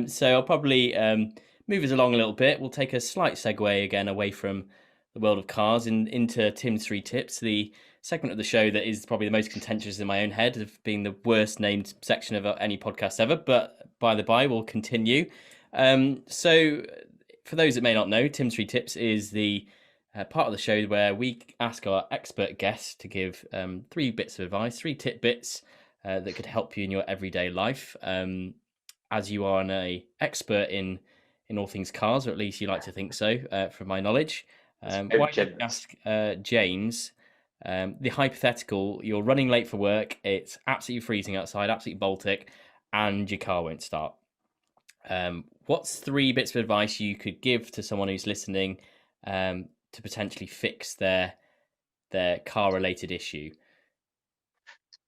So I'll probably move us along a little bit. We'll take a slight segue again away from the world of cars and into Tim's three tips, the segment of the show that is probably the most contentious in my own head of being the worst named section of any podcast ever. But by the by, we'll continue. So for those that may not know, Tim's three tips is the part of the show where we ask our expert guests to give three bits of advice, three tidbits that could help you in your everyday life. As you are an expert in all things cars, or at least you like to think so, from my knowledge. That's Why very don't you generous. ask James the hypothetical? You're running late for work. It's absolutely freezing outside, absolutely Baltic, and your car won't start. What's three bits of advice you could give to someone who's listening to potentially fix their car related issue?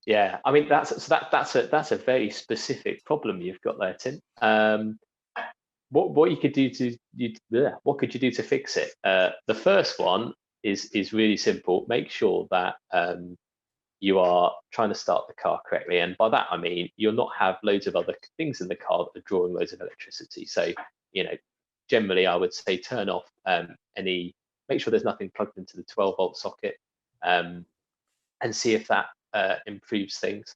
Yeah, I mean that's a very specific problem you've got there, Tim. What you could do to what could you do to fix it? The first one is really simple. Make sure that you are trying to start the car correctly, and by that I mean you'll not have loads of other things in the car that are drawing loads of electricity. So you know, generally I would say turn off any. Make sure there's nothing plugged into the 12-volt socket. Um, and see if that improves things.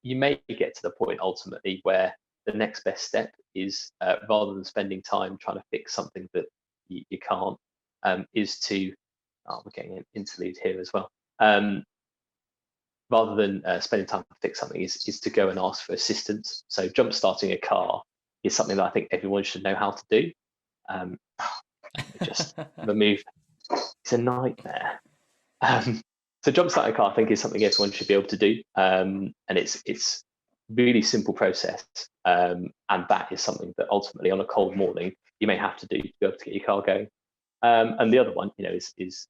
You may get to the point ultimately where the next best step is rather than spending time trying to fix something that you can't, is to, oh, we're getting an interlude here as well. Rather than spending time to fix something, is to go and ask for assistance. So jump starting a car is something that I think everyone should know how to do. Um, just remove, it's a nightmare. Um, so jump starting a car, I think, is something everyone should be able to do, and it's really simple process, and that is something that ultimately on a cold morning you may have to do to be able to get your car going. And the other one, is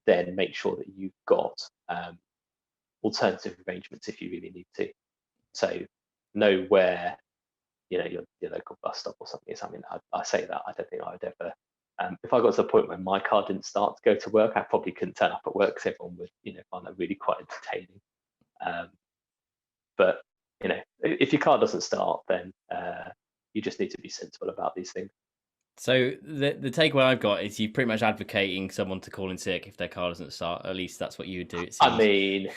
then make sure that you've got alternative arrangements if you really need to. So know where your local bus stop or something is. I mean, I say that I don't think I would ever. If I got to the point where my car didn't start to go to work, I probably couldn't turn up at work because everyone would, find that really quite entertaining. Um, but if your car doesn't start, then you just need to be sensible about these things. So the takeaway I've got is you pretty much advocating someone to call in sick if their car doesn't start. At least that's what you would do, it I seems. mean,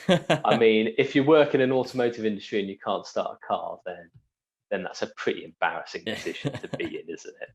I mean, if you work in an automotive industry and you can't start a car, then that's a pretty embarrassing position to be in, isn't it?